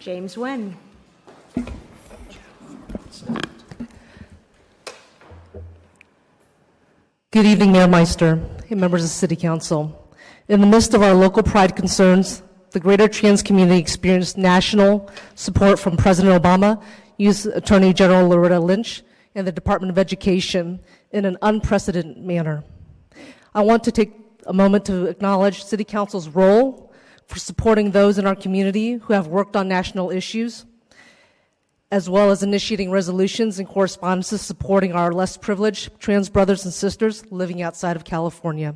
James Wen. Good evening, Mayor Meister and members of the City Council. In the midst of our local pride concerns, the greater trans community experienced national support from President Obama, U.S. Attorney General Loretta Lynch, and the Department of Education in an unprecedented manner. I want to take a moment to acknowledge City Council's role for supporting those in our community who have worked on national issues, as well as initiating resolutions and correspondences supporting our less privileged trans brothers and sisters living outside of California.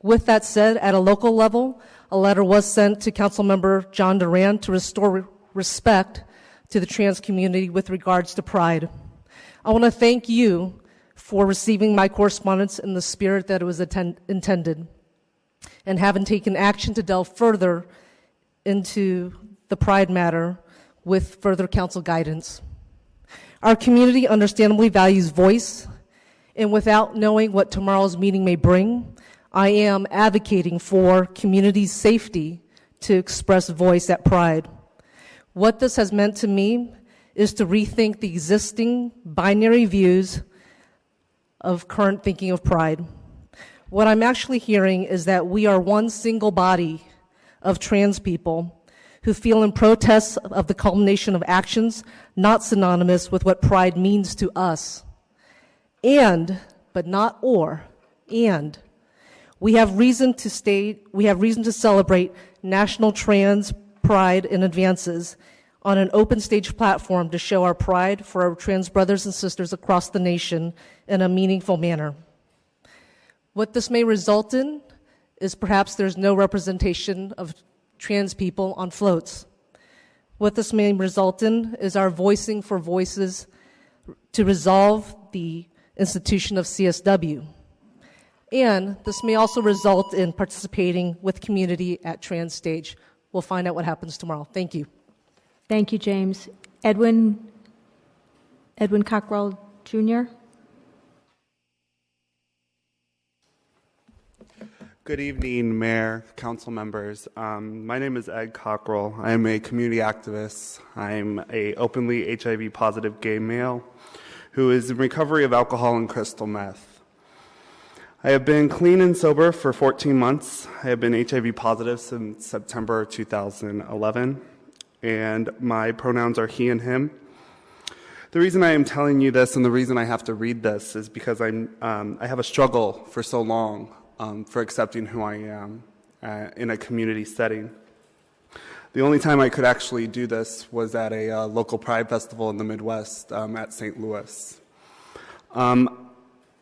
With that said, at a local level, a letter was sent to Councilmember John Duran to restore respect to the trans community with regards to pride. I want to thank you for receiving my correspondence in the spirit that it was intended, and having taken action to delve further into the pride matter with further council guidance. Our community understandably values voice, and without knowing what tomorrow's meeting may bring, I am advocating for community safety to express voice at Pride. What this has meant to me is to rethink the existing binary views of current thinking of Pride. What I'm actually hearing is that we are one single body of trans people who feel in protest of the culmination of actions not synonymous with what pride means to us. And, but not or, and, we have reason to celebrate National Trans Pride and advances on an open stage platform to show our pride for our trans brothers and sisters across the nation in a meaningful manner. What this may result in is perhaps there's no representation of trans people on floats. What this may result in is our voicing for voices to resolve the institution of CSW. And this may also result in participating with community at Trans Stage. We'll find out what happens tomorrow. Thank you. Thank you, James. Edwin Cockrell Jr. Good evening, Mayor, council members. My name is Ed Cockrell. I am a community activist. I'm an openly HIV positive gay male who is in recovery of alcohol and crystal meth. I have been clean and sober for 14 months. I have been HIV positive since September 2011, and my pronouns are he and him. The reason I am telling you this and the reason I have to read this is because I have a struggle for so long for accepting who I am in a community setting. The only time I could actually do this was at a local Pride festival in the Midwest at St. Louis. I'm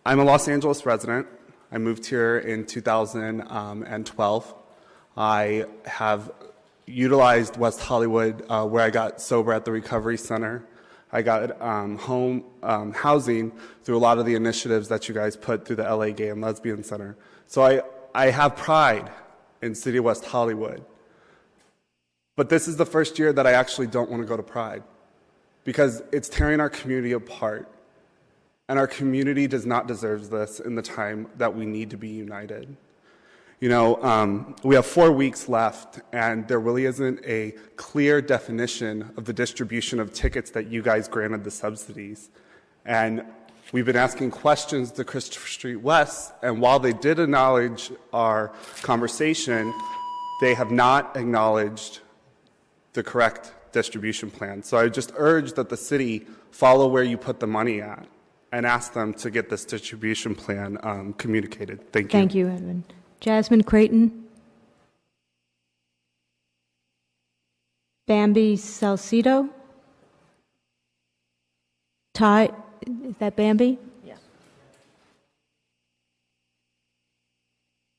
a Los Angeles resident. I moved here in 2012. I have utilized West Hollywood where I got sober at the Recovery Center. I got home housing through a lot of the initiatives that you guys put through the LA Gay and Lesbian Center. So I have pride in City of West Hollywood. But this is the first year that I actually don't want to go to Pride because it's tearing our community apart. And our community does not deserve this in the time that we need to be united. You know, we have 4 weeks left, and there really isn't a clear definition of the distribution of tickets that you guys granted the subsidies. And we've been asking questions to Christopher Street West, and while they did acknowledge our conversation, they have not acknowledged the correct distribution plan. So I just urge that the city follow where you put the money at and ask them to get this distribution plan communicated. Thank you. Thank you, Edwin. Jasmine Creighton. Bambi Salcido. Ty, is that Bambi? Yeah.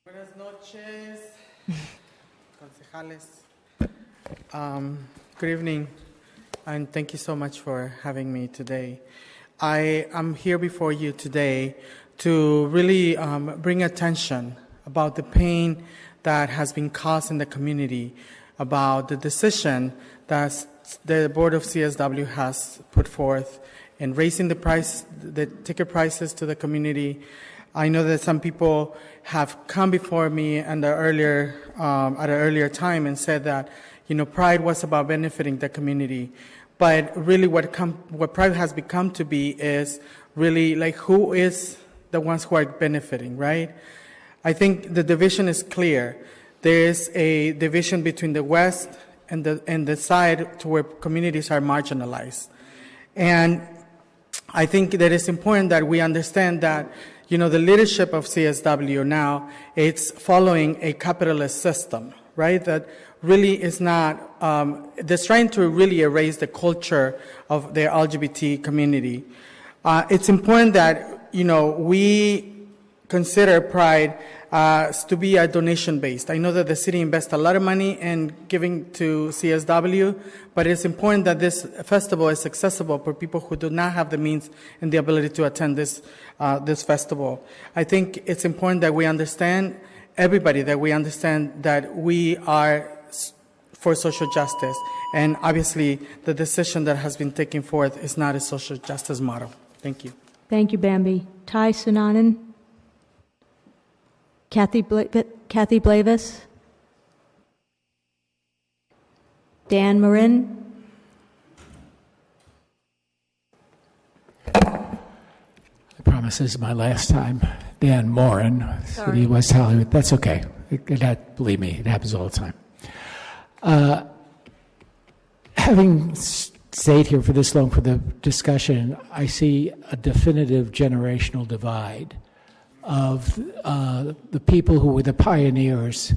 Buenas noches, concejales. Good evening, and thank you so much for having me today. I am here before you today to really bring attention about the pain that has been caused in the community, about the decision that the Board of CSW has put forth in raising the ticket prices to the community. I know that some people have come before me at an earlier time and said that, Pride was about benefiting the community. But really what Pride has become to be is really like who is the ones who are benefiting, right? I think the division is clear. There is a division between the West and the side to where communities are marginalized. And I think that it's important that we understand that, the leadership of CSW now, it's following a capitalist system, right? That really is not, they're trying to really erase the culture of the LGBT community. It's important that, we consider Pride to be a donation-based. I know that the city invests a lot of money in giving to CSW, but it's important that this festival is accessible for people who do not have the means and the ability to attend this festival. I think it's important that we understand, everybody, that we understand that we are for social justice, and obviously the decision that has been taken forth is not a social justice model. Thank you. Thank you, Bambi. Ty Sinanan. Kathy Blavis. Dan Marin. I promise this is my last time. Dan Morin, City of West Hollywood. That's okay. Believe me, it happens all the time. Having stayed here for this long for the discussion, I see a definitive generational divide of the people who were the pioneers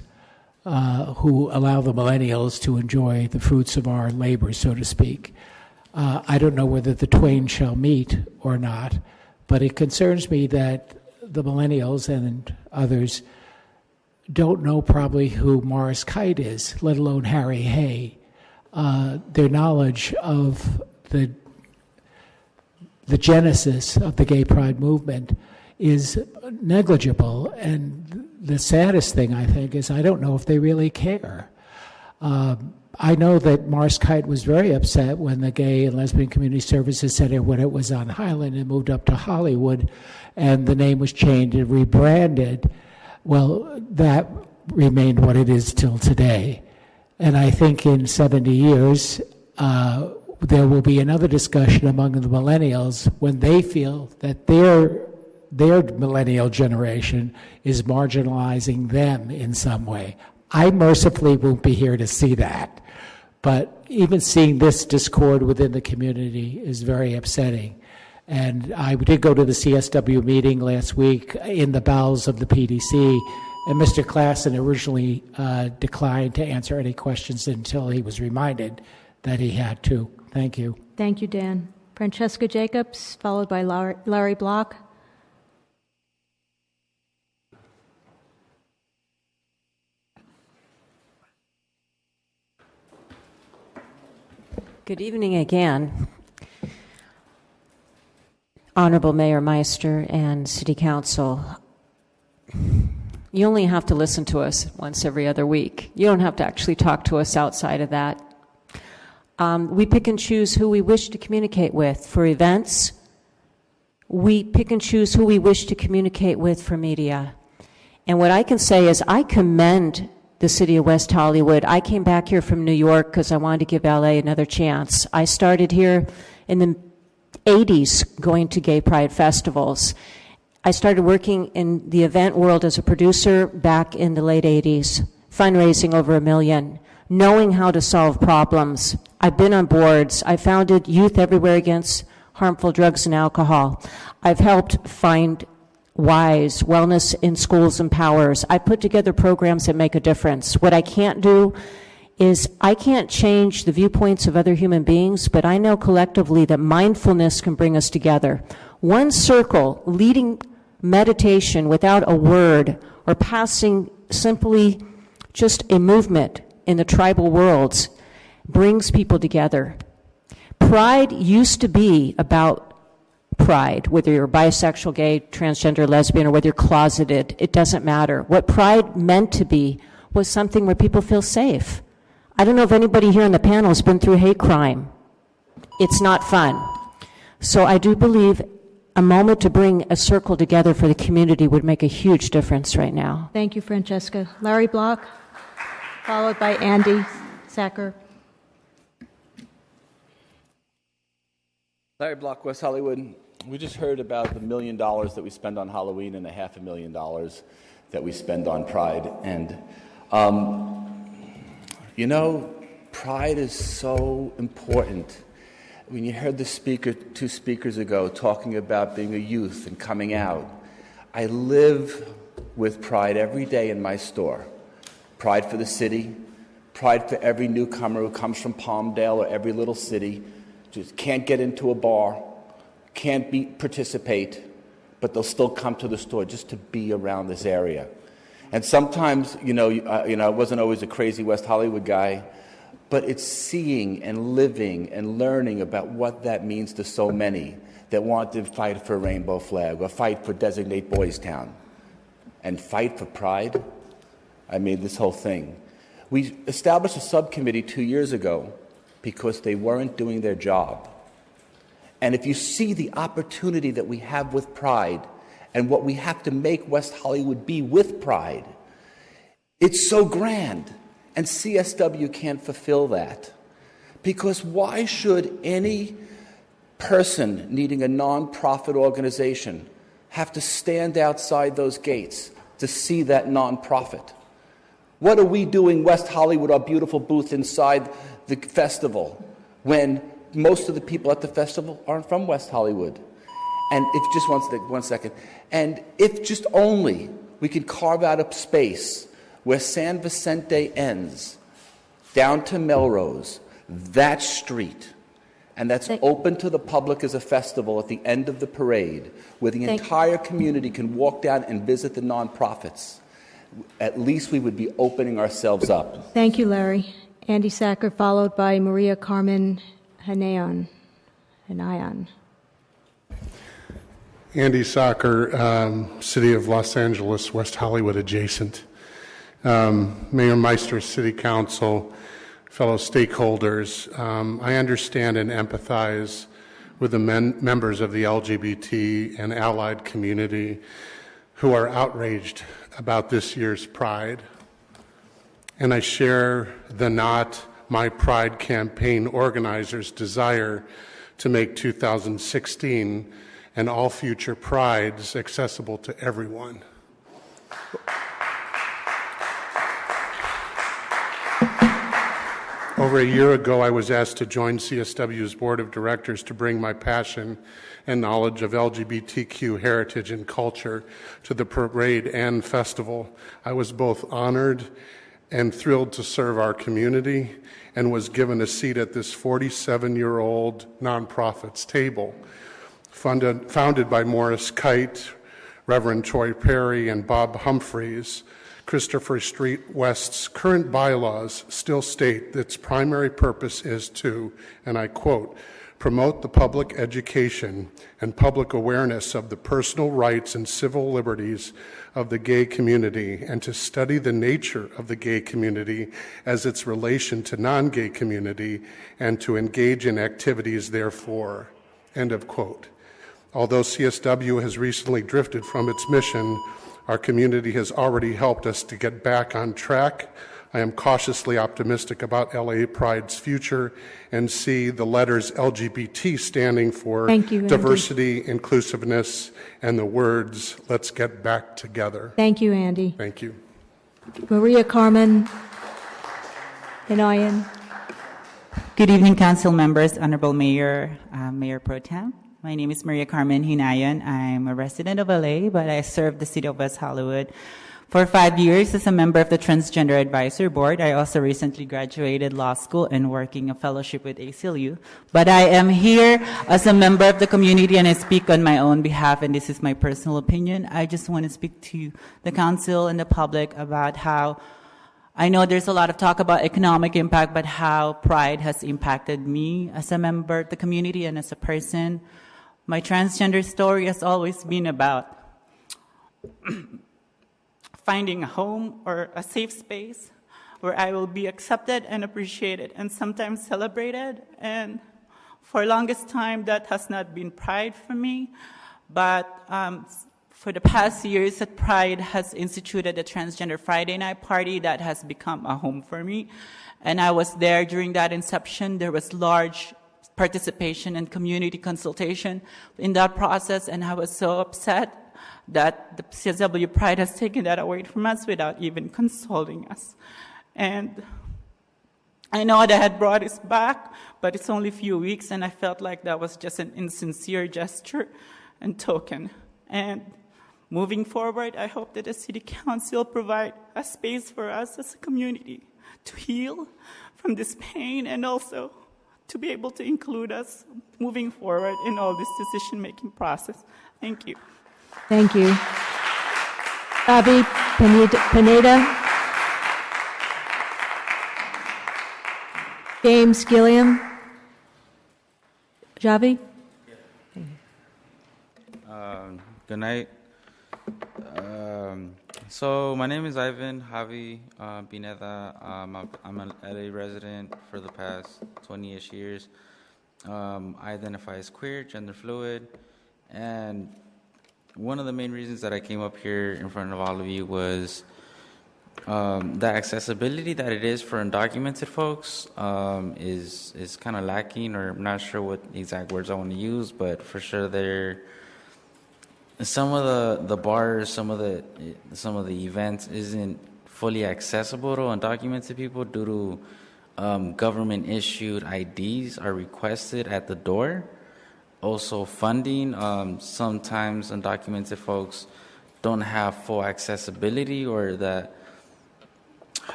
who allow the millennials to enjoy the fruits of our labor, so to speak. I don't know whether the twain shall meet or not, but it concerns me that the millennials and others don't know probably who Morris Kite is, let alone Harry Hay. Their knowledge of the genesis of the gay pride movement is negligible, and the saddest thing, I think, is I don't know if they really care. I know that Morris Kite was very upset when the Gay and Lesbian Community Services Center, when it was on Highland and moved up to Hollywood, and the name was changed and rebranded. Well, that remained what it is till today. And I think in 70 years, there will be another discussion among the millennials when they feel that their millennial generation is marginalizing them in some way. I mercifully won't be here to see that. But even seeing this discord within the community is very upsetting. And I did go to the CSW meeting last week in the bowels of the PDC, and Mr. Klassen originally declined to answer any questions until he was reminded that he had to. Thank you. Thank you, Dan. Francesca Jacobs, followed by Larry Block. Good evening again. Honorable Mayor Meister and City Council, you only have to listen to us once every other week. You don't have to actually talk to us outside of that. We pick and choose who we wish to communicate with for events. We pick and choose who we wish to communicate with for media. And what I can say is I commend the City of West Hollywood. I came back here from New York because I wanted to give LA another chance. I started here in the 80s going to gay pride festivals. I started working in the event world as a producer back in the late 80s, fundraising over $1 million, knowing how to solve problems. I've been on boards. I founded Youth Everywhere Against Harmful Drugs and Alcohol. I've helped find WISE, Wellness in Schools Empowers. I put together programs that make a difference. What I can't do is I can't change the viewpoints of other human beings, but I know collectively that mindfulness can bring us together. One circle leading meditation without a word or passing simply just a movement in the tribal worlds brings people together. Pride used to be about pride, whether you're bisexual, gay, transgender, lesbian, or whether you're closeted, it doesn't matter. What pride meant to be was something where people feel safe. I don't know if anybody here on the panel has been through hate crime. It's not fun. So I do believe a moment to bring a circle together for the community would make a huge difference right now. Thank you, Francesca. Larry Block, followed by Andy Sacker. Larry Block, West Hollywood. We just heard about the $1 million that we spend on Halloween and the $500,000 that we spend on Pride. And, Pride is so important. When you heard the two speakers ago talking about being a youth and coming out, I live with Pride every day in my store. Pride for the city, Pride for every newcomer who comes from Palmdale or every little city, just can't get into a bar, can't participate, but they'll still come to the store just to be around this area. And sometimes, I wasn't always a crazy West Hollywood guy, but it's seeing and living and learning about what that means to so many that want to fight for a rainbow flag or fight for Designate Boys Town and fight for Pride. I mean, this whole thing. We established a subcommittee 2 years ago because they weren't doing their job. And if you see the opportunity that we have with Pride and what we have to make West Hollywood be with Pride, it's so grand. And CSW can't fulfill that. Because why should any person needing a nonprofit organization have to stand outside those gates to see that nonprofit? What are we doing, West Hollywood, our beautiful booth inside the festival, when most of the people at the festival aren't from West Hollywood? And if just one second, and if just only we could carve out a space where San Vicente ends, down to Melrose, that street, and that's open to the public as a festival at the end of the parade, where the entire community can walk down and visit the nonprofits, at least we would be opening ourselves up. Thank you, Larry. Andy Sacker, followed by Maria Carmen Hanayan. Andy Sacker, City of Los Angeles, West Hollywood adjacent. Mayor Meister, City Council, fellow stakeholders, I understand and empathize with the members of the LGBT and allied community who are outraged about this year's Pride. And I share the Not My Pride campaign organizers' desire to make 2016 and all future Prides accessible to everyone. Over a year ago, I was asked to join CSW's board of directors to bring my passion and knowledge of LGBTQ heritage and culture to the parade and festival. I was both honored and thrilled to serve our community and was given a seat at this 47-year-old nonprofit's table. Founded by Morris Kite, Reverend Troy Perry, and Bob Humphreys, Christopher Street West's current bylaws still state that its primary purpose is to, and I quote, promote the public education and public awareness of the personal rights and civil liberties of the gay community, and to study the nature of the gay community as its relation to non-gay community, and to engage in activities therefore, end of quote. Although CSW has recently drifted from its mission, our community has already helped us to get back on track. I am cautiously optimistic about LA Pride's future and see the letters LGBT standing for diversity, inclusiveness, and the words, let's get back together. Thank you, Andy. Thank you. Maria Carmen Hanayan. Good evening, council members, Honorable Mayor, Mayor Pro Tem. My name is Maria Carmen Hinayan. I'm a resident of LA, but I served the city of West Hollywood for 5 years as a member of the Transgender Advisory Board. I also recently graduated law school and working a fellowship with ACLU. But I am here as a member of the community, and I speak on my own behalf, and this is my personal opinion. I just want to speak to the council and the public about how I know there's a lot of talk about economic impact, but how Pride has impacted me as a member of the community and as a person. My transgender story has always been about finding a home or a safe space where I will be accepted and appreciated and sometimes celebrated. And for the longest time, that has not been Pride for me. But for the past years, that Pride has instituted a Transgender Friday Night Party that has become a home for me. And I was there during that inception. There was large participation and community consultation in that process, and I was so upset that the CSW Pride has taken that away from us without even consulting us. And I know that I had brought us back, but it's only a few weeks, and I felt like that was just an insincere gesture and token. And moving forward, I hope that the City Council provide a space for us as a community to heal from this pain and also to be able to include us moving forward in all this decision-making process. Thank you. Thank you. Javi Pineda. James Gilliam. Javi? Good night. So my name is Ivan Javi Pineda. I'm an LA resident for the past 20-ish years. I identify as queer, gender fluid, and one of the main reasons that I came up here in front of all of you was the accessibility that it is for undocumented folks is kind of lacking, or I'm not sure what exact words I want to use, but for sure some of the bars, some of the events isn't fully accessible to undocumented people due to government issued IDs are requested at the door. Also funding, sometimes undocumented folks don't have full accessibility or that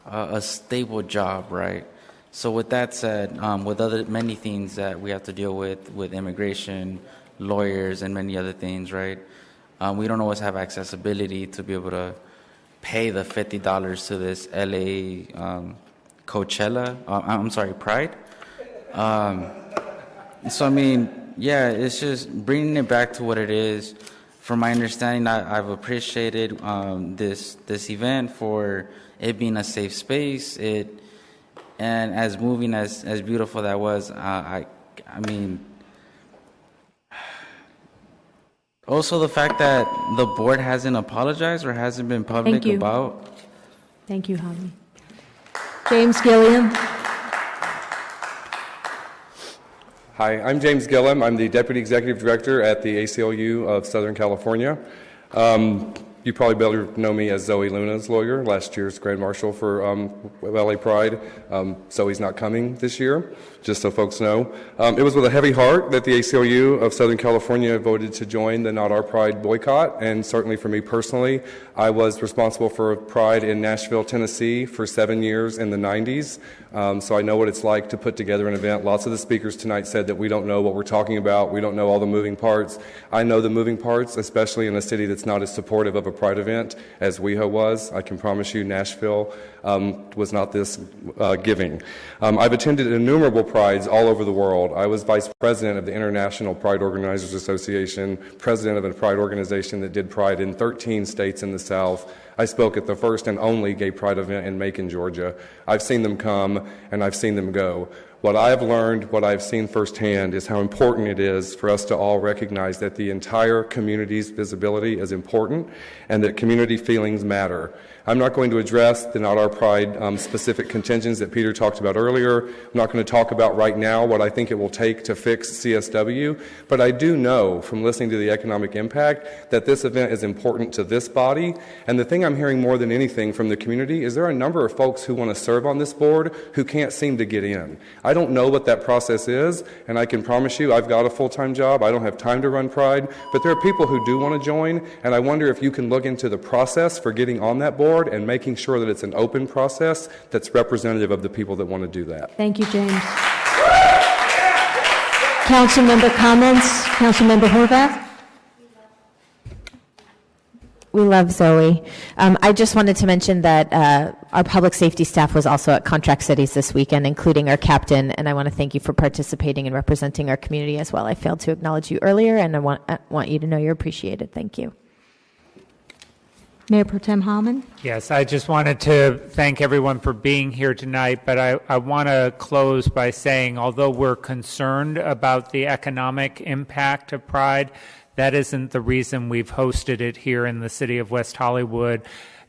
a stable job, right? So with that said, with many things that we have to deal with immigration, lawyers, and many other things, right? We don't always have accessibility to be able to pay the $50 to this LA Pride. So I mean, yeah, it's just bringing it back to what it is. From my understanding, I've appreciated this event for it being a safe space. And as moving as beautiful that was, I mean. Also, the fact that the board hasn't apologized or hasn't been public about. Thank you, Javi. James Gilliam. Hi, I'm James Gilliam. I'm the Deputy Executive Director at the ACLU of Southern California. You probably better know me as Zoe Luna's lawyer, last year's Grand Marshal for LA Pride. Zoe's not coming this year, just so folks know. It was with a heavy heart that the ACLU of Southern California voted to join the Not Our Pride boycott, and certainly for me personally, I was responsible for Pride in Nashville, Tennessee for 7 years in the 90s, so I know what it's like to put together an event. Lots of the speakers tonight said that we don't know what we're talking about, we don't know all the moving parts. I know the moving parts, especially in a city that's not as supportive of a Pride event as WeHo was. I can promise you Nashville was not this giving. I've attended innumerable Prides all over the world. I was vice president of the International Pride Organizers Association, president of a Pride organization that did Pride in 13 states in the South. I spoke at the first and only gay Pride event in Macon, Georgia. I've seen them come and I've seen them go. What I've learned, what I've seen firsthand, is how important it is for us to all recognize that the entire community's visibility is important and that community feelings matter. I'm not going to address the Not Our Pride specific contentions that Peter talked about earlier. I'm not going to talk about right now what I think it will take to fix CSW, but I do know from listening to the economic impact that this event is important to this body. And the thing I'm hearing more than anything from the community is there are a number of folks who want to serve on this board who can't seem to get in. I don't know what that process is, and I can promise you I've got a full-time job. I don't have time to run Pride, but there are people who do want to join, and I wonder if you can look into the process for getting on that board and making sure that it's an open process that's representative of the people that want to do that. Thank you, James. Council member comments. Council member Horvath. We love Zoe. I just wanted to mention that our public safety staff was also at Contract Cities this weekend, including our captain, and I want to thank you for participating and representing our community as well. I failed to acknowledge you earlier, and I want you to know you're appreciated. Thank you. Mayor Pro Tem Hallman. Yes, I just wanted to thank everyone for being here tonight, but I want to close by saying, although we're concerned about the economic impact of Pride, that isn't the reason we've hosted it here in the city of West Hollywood.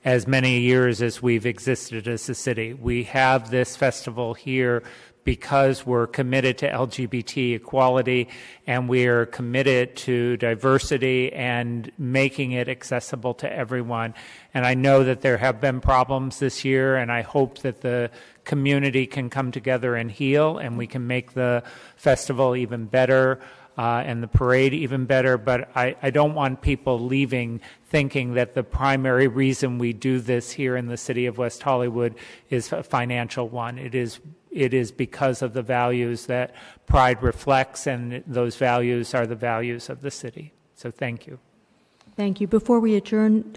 as many years as we've existed as a city. We have this festival here because we're committed to LGBT equality, and we are committed to diversity and making it accessible to everyone. And I know that there have been problems this year, and I hope that the community can come together and heal, and we can make the festival even better and the parade even better. But I don't want people leaving thinking that the primary reason we do this here in the city of West Hollywood is a financial one. It is because of the values that Pride reflects, and those values are the values of the city. So thank you. Thank you. Before we adjourn,